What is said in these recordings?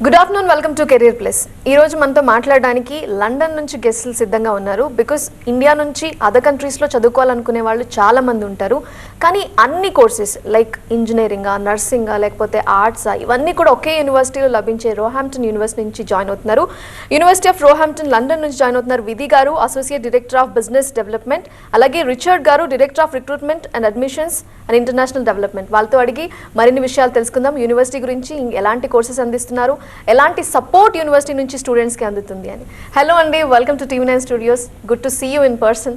Good afternoon, welcome to career plus. ఈరోజు మనతో మాట్లాడడానికి లండన్ నుంచి గెస్టులు సిద్ధంగా ఉన్నారు. బికాస్ ఇండియా నుంచి అదర్ కంట్రీస్లో చదువుకోవాలనుకునే వాళ్ళు చాలా మంది ఉంటారు. కానీ అన్ని కోర్సెస్ లైక్ ఇంజనీరింగా, నర్సింగా, లేకపోతే ఆర్ట్సా, ఇవన్నీ కూడా ఒకే యూనివర్సిటీలో లభించే రోహాంప్టన్ యూనివర్సిటీ నుంచి జాయిన్ అవుతున్నారు. యూనివర్సిటీ ఆఫ్ రోహాంప్టన్ లండన్ నుంచి జాయిన్ అవుతున్నారు విధి గారు, associate director of business development. అలాగే రిచర్డ్ గారు, director of recruitment and admissions and international development. వాళ్ళతో అడిగి మరిన్ని విషయాలు తెలుసుకుందాం. యూనివర్సిటీ గురించి, ఎలాంటి కోర్సెస్ అందిస్తున్నారు, ఎలాంటి సపోర్ట్ యూనివర్సిటీ నుంచి స్టూడెంట్స్ కి అందుతుంది అని. హలో అండి, welcome to TV9 studios. Good to see you in person.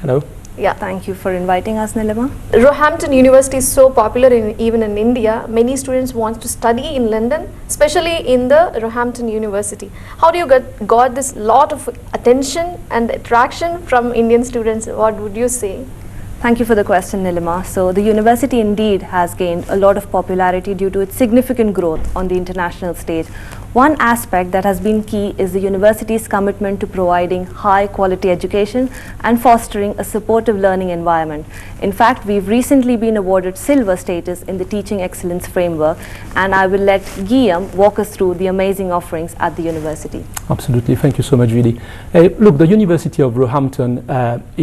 Hello. Yeah, Thank you for inviting us, Nilima. Roehampton University is so popular even in India. Many students want to study in London, especially in the Roehampton University. How do you got this lot of attention and attraction from Indian students? What would you say? Thank you for the question, Nilima. So the university indeed has gained a lot of popularity due to its significant growth on the international stage. One aspect that has been key is the university's commitment to providing high quality education and fostering a supportive learning environment. In fact, we've recently been awarded silver status in the Teaching Excellence Framework, and I will let Guillaume walk us through the amazing offerings at the university. Absolutely, thank you so much, Vidi. Look, the University of Roehampton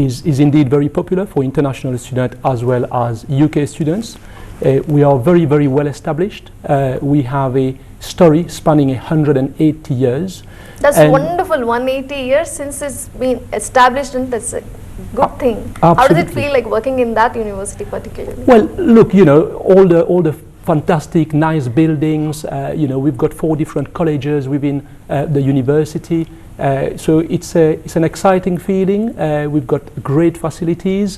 is indeed very popular for international students as well as UK students. We are very, very well established. We have a story spanning 180 years. That's wonderful, 180 years since it's been established, and that's a good thing. Absolutely. How does it feel like working in that university particularly? Well, look, all the fantastic, nice buildings, we've got 4 different colleges within the university. So it's an exciting feeling. We've got great facilities.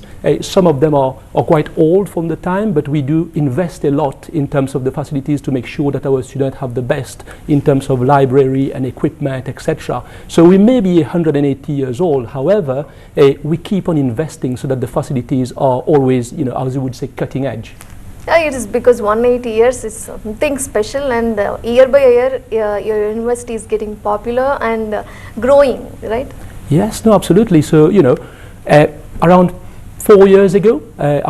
Some of them are quite old from the time, but we do invest a lot in terms of the facilities to make sure that our students have the best in terms of library and equipment, etc. So we may be 180 years old. However, we keep on investing so that the facilities are always, as you would say, cutting edge. Yeah, it is because 180 years is something special, and year by year your university is getting popular and growing, right? Yes, no, absolutely. So, around 4 years ago,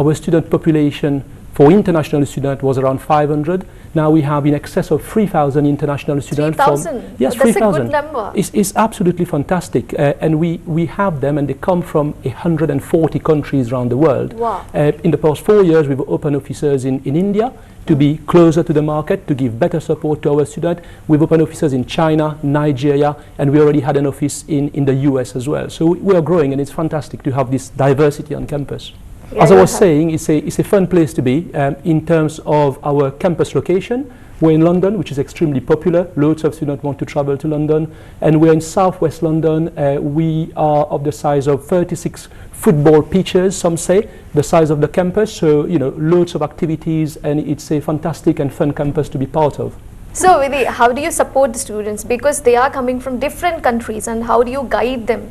our student population for international students was around 500. Now we have in excess of 3,000 international students. 3,000? Yes, That's 3,000. a good number. It's absolutely fantastic. And we have them, and they come from 140 countries around the world. Wow. In the past 4 years, we've opened offices in India to be closer to the market, to give better support to our students. We've opened offices in China, Nigeria, and we already had an office in the US as well. So we are growing, and it's fantastic to have this diversity on campus. As I was saying, it's a fun place to be in terms of our campus location. We're in London, which is extremely popular. Loads of students want to travel to London. And we're in southwest London. We are of the size of 36 football pitches, some say, the size of the campus. So, loads of activities, and it's a fantastic and fun campus to be part of. So, Vidhi, how do you support the students? Because they are coming from different countries, and how do you guide them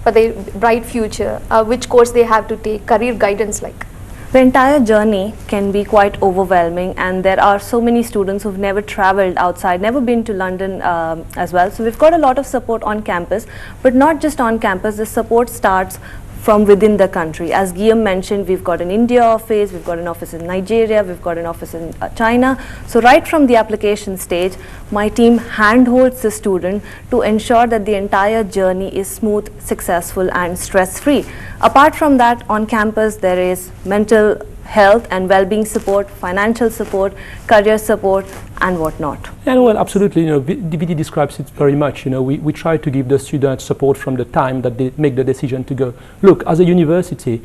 for their bright future? Which course they have to take, career guidance like? The entire journey can be quite overwhelming, and there are so many students who've never traveled outside, never been to London as well. So we've got a lot of support on campus, but not just on campus. The support starts from within the country. As Guillaume mentioned, we've got an India office, we've got an office in Nigeria, we've got an office in China. So right from the application stage, my team handholds the student to ensure that the entire journey is smooth, successful and stress-free. Apart from that, on campus there is mental health and well-being support, financial support, career support and whatnot. Yeah, well, absolutely. DVD describes it very much. We try to give the students support from the time that they make the decision to go. Look, as a university,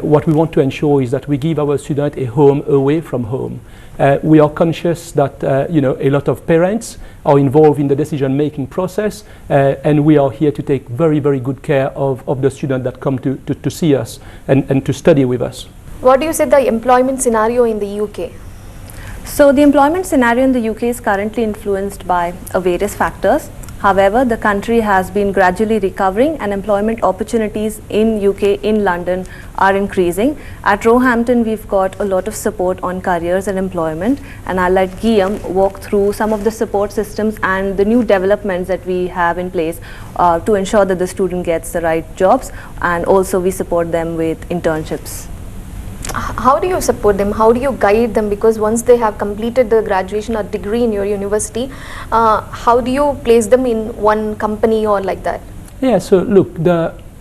what we want to ensure is that we give our students a home away from home. We are conscious that a lot of parents are involved in the decision-making process, and we are here to take very, very good care of the students that come to see us and to study with us. What do you say the employment scenario in the UK? So the employment scenario in the UK is currently influenced by various factors. However, the country has been gradually recovering, and employment opportunities in UK, in London, are increasing. At Roehampton, we've got a lot of support on careers and employment, and I'll let Guillaume walk through some of the support systems and the new developments that we have in place to ensure that the student gets the right jobs, and also we support them with internships. How do you support them? How do you guide them? Because once they have completed the graduation or degree in your university, how do you place them in one company or like that? Yeah, so look,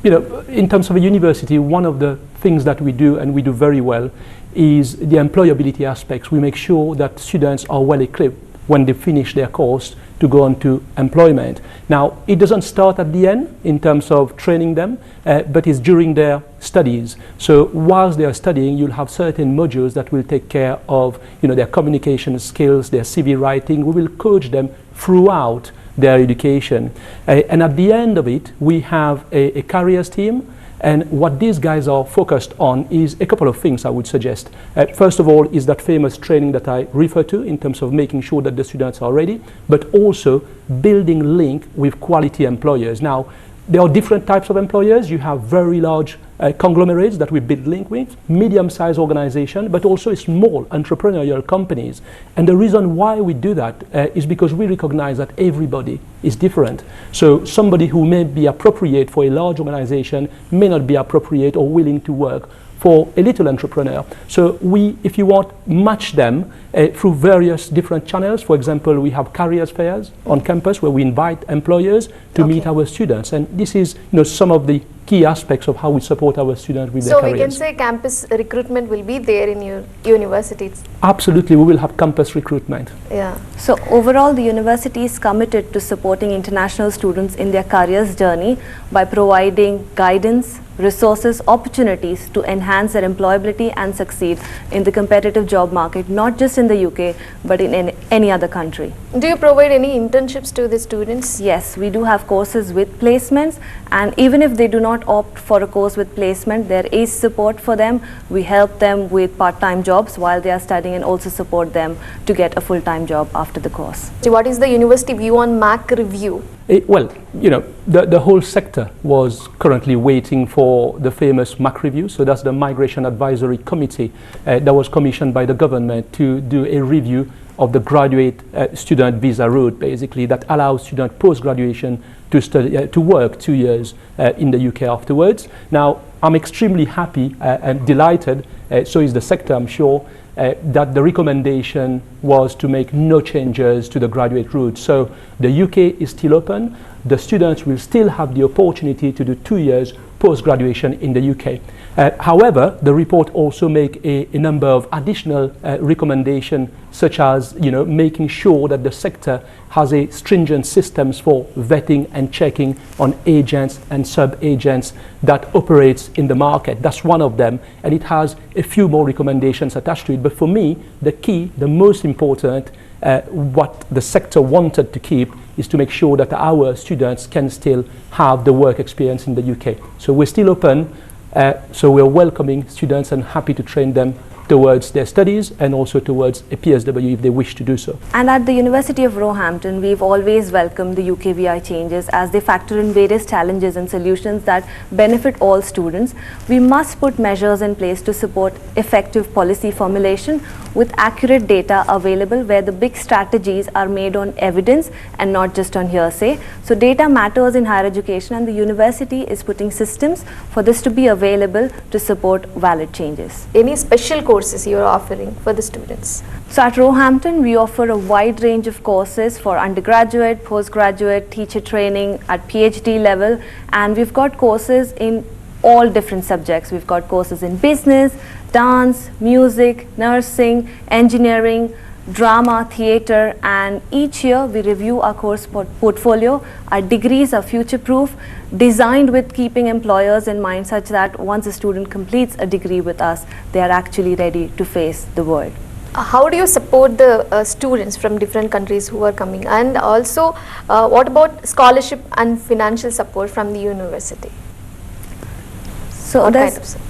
in terms of a university, one of the things that we do, and we do very well, is the employability aspects. We make sure that students are well equipped when they finish their course to go on to employment. Now, it doesn't start at the end in terms of training them, but it's during their studies. So whilst they are studying, you'll have certain modules that will take care of their communication skills, their CV writing. We will coach them throughout their education. And at the end of it, we have a careers team. And what these guys are focused on is a couple of things I would suggest. First of all is that famous training that I refer to in terms of making sure that the students are ready, but also building link with quality employers. Now, there are different types of employers. You have very large conglomerates that we build link with, medium-sized organizations, but also small entrepreneurial companies. And the reason why we do that is because we recognize that everybody is different. So somebody who may be appropriate for a large organization may not be appropriate or willing to work for a little entrepreneur. So we, if you want, match them through various different channels. For example, we have careers fairs on campus where we invite employers to meet our students. And this is some of the key aspects of how we support our students with their careers. So we can say campus recruitment will be there in your universities? Absolutely, we will have campus recruitment. Yeah. So overall, the university is committed to supporting international students in their careers journey by providing guidance, resources, opportunities to enhance their employability and succeed in the competitive job market, not just in the UK, but in any other country. Do you provide any internships to the students? Yes, we do have courses with placements, and even if they do not opt for a course with placement, there is support for them. We help them with part-time jobs while they are studying and also support them to get a full-time job after the course. So what is the university view on MAC review? Well, the whole sector was currently waiting for the famous MAC review. So that's the Migration Advisory Committee that was commissioned by the government to do a review of the graduate student visa route, basically, that allows students post-graduation to study, to work 2 years in the UK afterwards. Now, I'm extremely happy and delighted, so is the sector, I'm sure, that the recommendation was to make no changes to the graduate route. So the UK is still open. The students will still have the opportunity to do 2 years post-graduation in the UK. However, the report also make a number of additional recommendations, such as making sure that the sector has a stringent systems for vetting and checking on agents and sub-agents that operates in the market. That's one of them, and it has a few more recommendations attached to it. But for me, the key, the most important, what the sector wanted to keep is to make sure that our students can still have the work experience in the UK. So we're still open, so we're welcoming students and happy to train them towards their studies and also towards a PSW if they wish to do so. And at the University of Roehampton, we've always welcomed the UKVI changes as they factor in various challenges and solutions that benefit all students. We must put measures in place to support effective policy formulation with accurate data available, where the big strategies are made on evidence and not just on hearsay. So data matters in higher education, and the university is putting systems for this to be available to support valid changes. Any special courses you are offering for the students? So at Roehampton, we offer a wide range of courses for undergraduate, postgraduate, teacher training at PhD level, and we've got courses in all different subjects. We've got courses in business, dance, music, nursing, engineering, drama, theatre, and each year we review our course portfolio. Our degrees are future-proof, designed with keeping employers in mind, such that once a student completes a degree with us, they are actually ready to face the world. How do you support the students from different countries who are coming? And also, what about scholarship and financial support from the university? So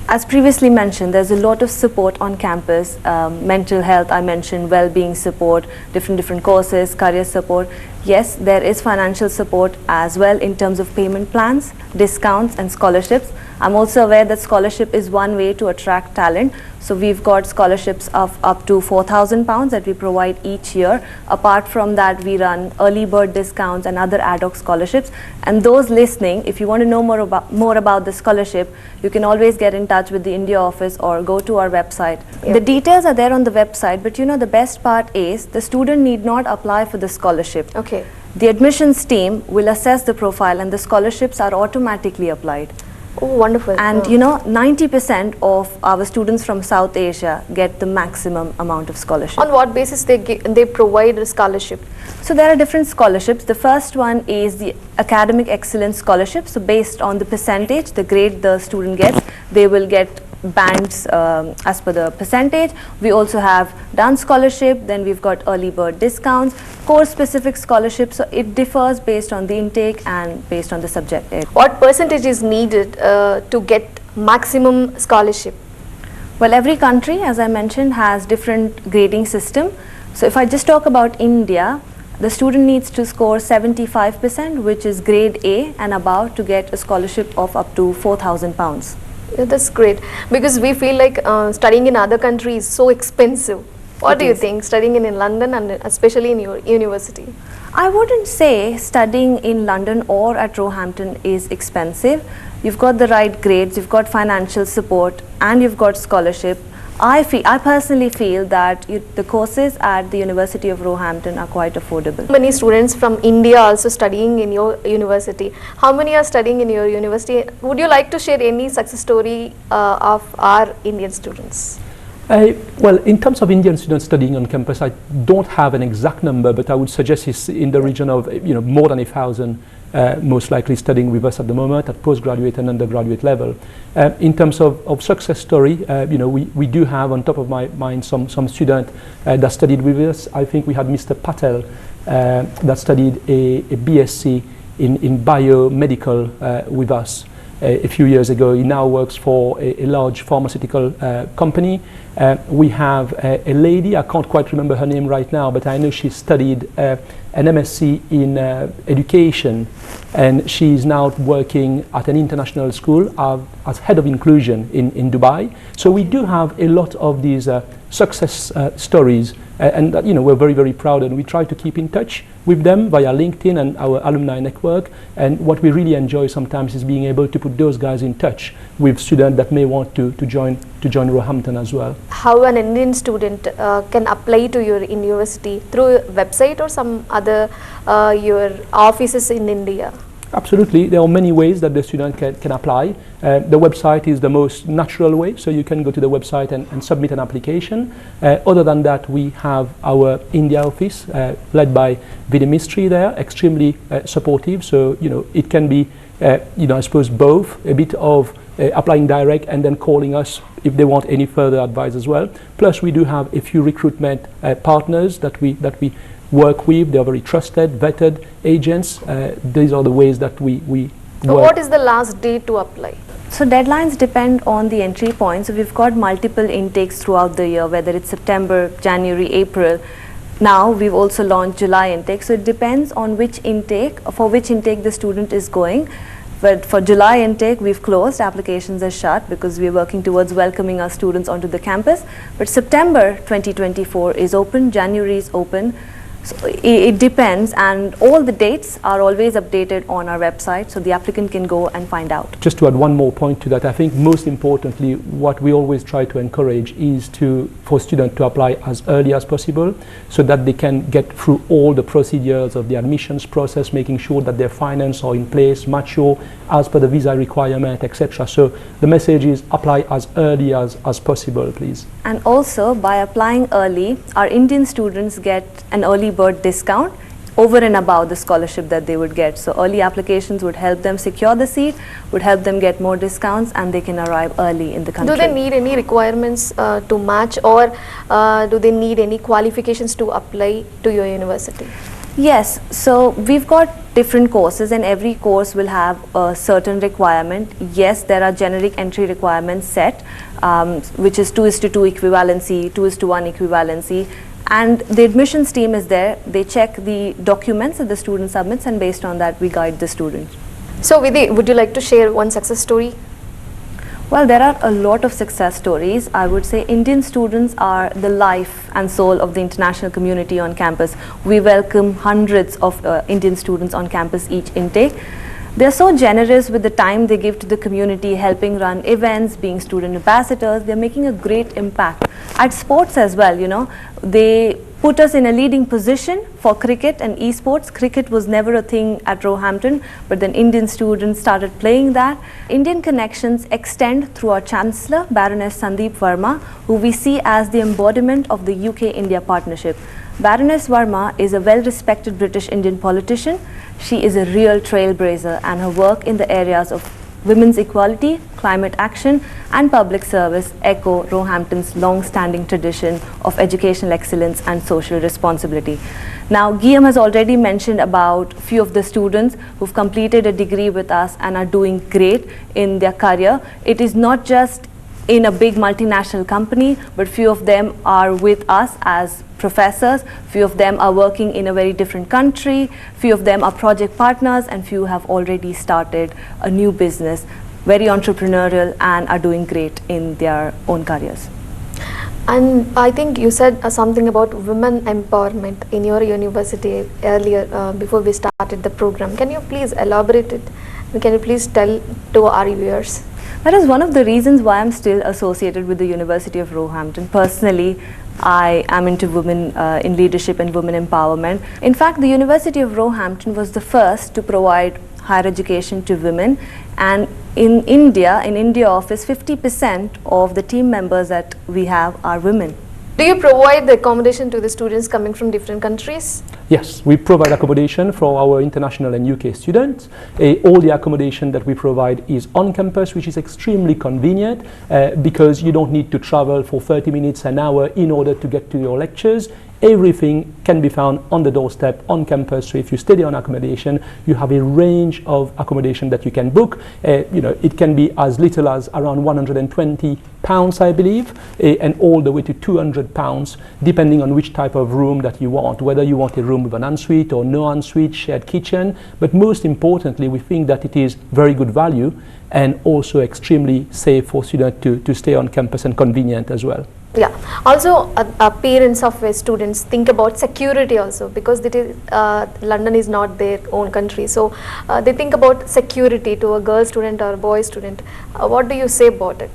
as previously mentioned, there's a lot of support on campus, mental health, I mentioned, well-being support, different courses, career support. Yes, there is financial support as well in terms of payment plans, discounts and scholarships. I'm also aware that scholarship is one way to attract talent. So we've got scholarships of up to £4,000 that we provide each year. Apart from that, we run early bird discounts and other ad hoc scholarships. And those listening, if you want to know more about the scholarship, you can always get in touch with the India office or go to our website. Yeah. The details are there on the website, but you know the best part is the student need not apply for the scholarship. Okay. The admissions team will assess the profile and the scholarships are automatically applied. Oh, wonderful. And you know, 90% of our students from South Asia get the maximum amount of scholarship. On what basis they provide a scholarship? So there are different scholarships. The first one is the Academic Excellence Scholarship. So based on the percentage, the grade the student gets, they will get bands as per the percentage. We also have dance scholarship, then we've got early bird discounts, course specific scholarships. So it differs based on the intake and based on the subject area. What percentage is needed to get maximum scholarship? Well, every country, as I mentioned, has different grading system. So if I just talk about India, the student needs to score 75%, which is grade A and above, to get a scholarship of up to £4,000. Yeah, that's great, because we feel like studying in other countries is so expensive. What do you think, studying in London and especially in your university? I wouldn't say studying in London or at Roehampton is expensive. You've got the right grades, you've got financial support, and you've got scholarship. I personally feel that the courses at the University of Roehampton are quite affordable. Many students from India also studying in your university. How many are studying in your university? Would you like to share any success story of our Indian students? Well, in terms of Indian students studying on campus, I don't have an exact number, but I would suggest it's in the region of more than 1,000, most likely studying with us at the moment at postgraduate and undergraduate level. In terms of success story, we do have on top of my mind some student that studied with us. I think we had Mr. Patel that studied a BSc in biomedical with us a few years ago. He now works for a large pharmaceutical company. We have a lady, I can't quite remember her name right now, but I know she studied an MSc in education, and she's now working at an international school as head of inclusion in Dubai. So we do have a lot of these success stories, and that, we're very, very proud, and we try to keep in touch with them via LinkedIn and our alumni network. And what we really enjoy sometimes is being able to put those guys in touch with students that may want to join Roehampton as well. How an Indian student can apply to your university through a website or some other your offices in India? Absolutely, there are many ways that the student can apply. The website is the most natural way, so you can go to the website and submit an application. Other than that, we have our India office led by Vidya Mistry there, extremely supportive. So it can be, I suppose both, a bit of applying direct and then calling us if they want any further advice as well. Plus, we do have a few recruitment partners that we work with. They are very trusted, vetted agents. These are the ways that we So work. what is the last date to apply? So deadlines depend on the entry point. So we've got multiple intakes throughout the year, whether it's September, January, April. Now we've also launched July intake. So it depends on for which intake the student is going. But for July intake, we've closed, applications are shut because we're working towards welcoming our students onto the campus. But September 2024 is open, January is open. So it depends, and all the dates are always updated on our website, so the applicant can go and find out. Just to add one more point to that, I think most importantly, what we always try to encourage is for students to apply as early as possible, so that they can get through all the procedures of the admissions process, making sure that their finances are in place, mature, as per the visa requirement, etc. So the message is apply as early as possible, please. And also, by applying early, our Indian students get an early bird discount over and above the scholarship that they would get. So early applications would help them secure the seat, would help them get more discounts, and they can arrive early in the country. Do they need any requirements to match, or do they need any qualifications to apply to your university? Yes, so we've got different courses, and every course will have a certain requirement. Yes, there are generic entry requirements set, which is 2:2 equivalency, 2:1 equivalency, And the admissions team is there. They check the documents that the student submits, and based on that we guide the student. So Vidhi, would you like to share one success story? Well, there are a lot of success stories. I would say Indian students are the life and soul of the international community on campus. We welcome hundreds of Indian students on campus each intake. They are so generous with the time they give to the community, helping run events, being student ambassadors. They are making a great impact. At sports as well, you know, they put us in a leading position for cricket and esports. Cricket was never a thing at Roehampton, but then Indian students started playing that. Indian connections extend through our Chancellor, Baroness Sandeep Verma, who we see as the embodiment of the UK-India partnership. Baroness Verma is a well-respected British Indian politician. She is a real trailblazer, and her work in the areas of women's equality, climate action and public service echo Roehampton's long-standing tradition of educational excellence and social responsibility. Now, Guillaume has already mentioned about few of the students who've completed a degree with us and are doing great in their career. It is not just in a big multinational company, but few of them are with us as professors, few of them are working in a very different country, few of them are project partners, and few have already started a new business, very entrepreneurial, and are doing great in their own careers. And I think you said something about women empowerment in your university earlier before we started the program. Can you please elaborate it? Can you please tell to our viewers? That is one of the reasons why I'm still associated with the University of Roehampton. Personally, I am into women in leadership and women empowerment. In fact, the University of Roehampton was the first to provide higher education to women, and in India office, 50% of the team members that we have are women. Do you provide the accommodation to the students coming from different countries? Yes, we provide accommodation for our international and UK students. All the accommodation that we provide is on campus, which is extremely convenient because you don't need to travel for 30 minutes, an hour in order to get to your lectures. Everything can be found on the doorstep on campus. So if you study on accommodation, you have a range of accommodation that you can book. It can be as little as around £120, I believe, and all the way to £200, depending on which type of room that you want, whether you want a room with an ensuite or no ensuite, shared kitchen. But most importantly, we think that it is very good value and also extremely safe for students to stay on campus and convenient as well. Yeah. Also, parents of students think about security also, because London is not their own country. So they think about security to a girl student or a boy student. What do you say about it?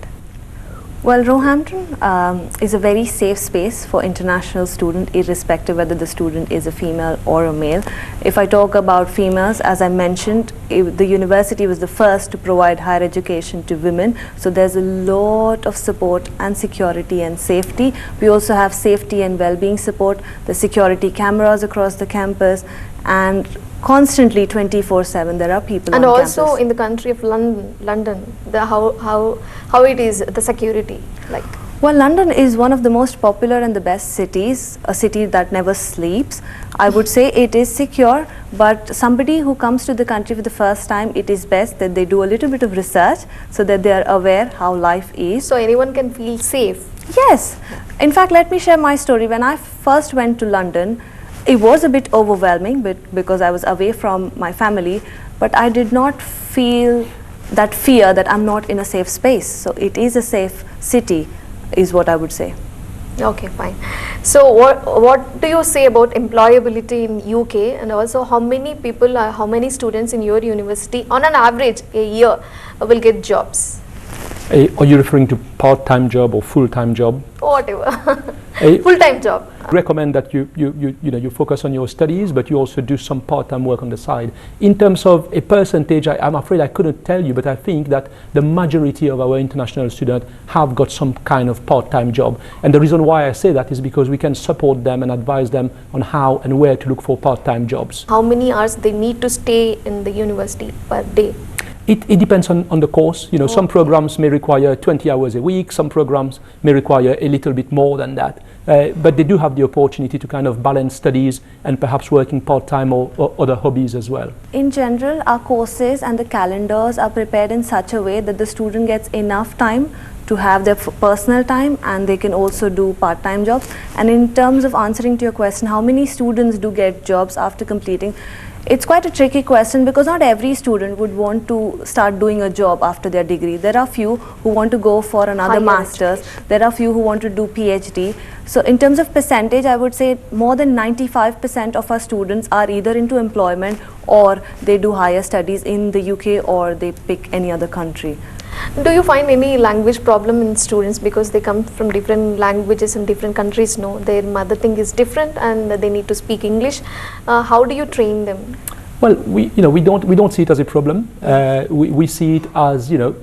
Well, Roehampton is a very safe space for international student, irrespective whether the student is a female or a male. If I talk about females, as I mentioned, the university was the first to provide higher education to women. So there's a lot of support and security and safety. We also have safety and well-being support, the security cameras across the campus, and constantly 24/7 there are people and on also campus. in the country of London, how it is, the security like? Well, London is one of the most popular and the best cities, a city that never sleeps. I would say it is secure, but somebody who comes to the country for the first time, it is best that they do a little bit of research so that they are aware how life is. So anyone can feel safe? Yes. In fact, let me share my story. When I first went to London, it was a bit overwhelming because I was away from my family, but I did not feel that fear that I'm not in a safe space. So it is a safe city, is what I would say. Okay, fine. So what do you say about employability in UK, and also how many people, how many students in your university on an average a year will get jobs? Are you referring to part-time job or full-time job? Whatever. Full-time job. Recommend that you focus on your studies, but you also do some part-time work on the side. In terms of a percentage, I'm afraid I couldn't tell you, but I think that the majority of our international students have got some kind of part-time job. And the reason why I say that is because we can support them and advise them on how and where to look for part-time jobs. How many hours they need to stay in the university per day? It depends on the course. You know, some programs may require 20 hours a week. Some programs may require a little bit more than that. But they do have the opportunity to kind of balance studies and perhaps working part-time or other hobbies as well. In general, our courses and the calendars are prepared in such a way that the student gets enough time to have their personal time, and they can also do part-time jobs. And in terms of answering to your question, how many students do get jobs after completing? It's quite a tricky question because not every student would want to start doing a job after their degree. There are few who want to go for another Higher master's. There are few who want to do PhD. So in terms of percentage, I would say more than 95% of our students are either into employment or they do higher studies in the UK or they pick any other country. Do you find any language problem in students because they come from different languages in different countries? No, their mother tongue is different and they need to speak English. How do you train them? Well, we don't see it as a problem. We see it as, you know,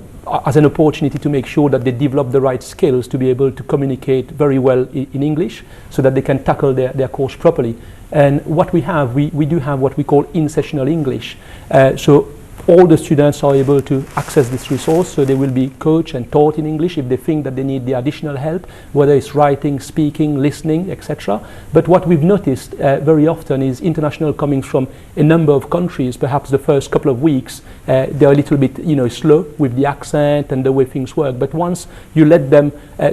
as an opportunity to make sure that they develop the right skills to be able to communicate very well in English so that they can tackle their course properly. And what we have, we do have what we call in-sessional English. So all the students are able to access this resource, so they will be coached and taught in English if they think that they need the additional help, whether it's writing, speaking, listening, etc. But what we've noticed very often is international coming from a number of countries. Perhaps the first couple of weeks they're a little bit, you know, slow with the accent and the way things work. But once you let them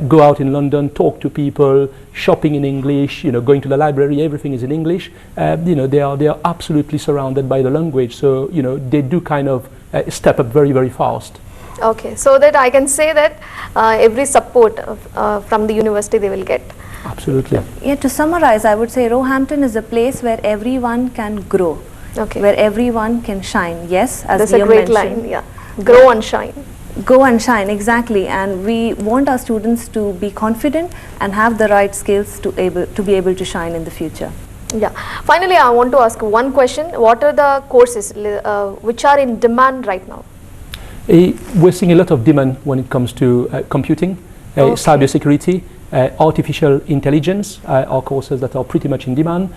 go out in London, talk to people, shopping in English, you know, going to the library, everything is in English. You know, they are absolutely surrounded by the language. So, you know, they do kind of step up very, very fast. Okay, so that I can say that every support from the university they will get. Absolutely. Yeah, to summarize, I would say Roehampton is a place where everyone can grow. Okay, Where everyone can shine. Yes, as that's a Liam great mentioned. line. Yeah, grow and shine. Go and shine, exactly. And we want our students to be confident and have the right skills to be able to shine in the future. Yeah. Finally, I want to ask one question. What are the courses which are in demand right now? We're seeing a lot of demand when it comes to computing, cybersecurity, artificial intelligence are courses that are pretty much in demand,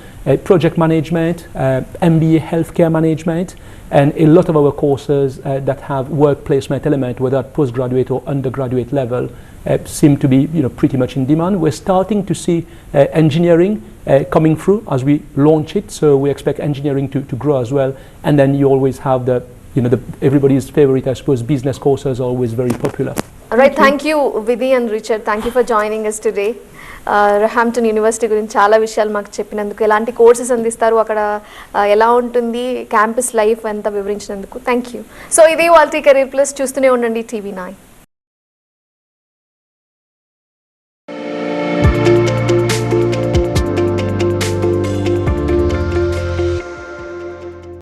project management, MBA healthcare management, and a lot of our courses that have work placement element, whether at postgraduate or undergraduate level, seem to be, you know, pretty much in demand. We're starting to see engineering coming through as we launch it, so we expect engineering to grow as well. And then you always have the, you know, everybody's favorite, I suppose, business courses are always very popular. All right, thank you Vidhi and Richard. Thank you for joining us today. Roehampton university గురించి చాలా విషయాలు మాకు చెప్పినందుకు, ఎలాంటి courses అందిస్తారు, అక్కడ ఎలా ఉంటుంది క్యాంపస్ లైఫ్ అంతా వివరించినందుకు థ్యాంక్ యూ. సో ఇది వాళ్ళ కెరీర్ ప్లస్, చూస్తూనే ఉండండి TV9.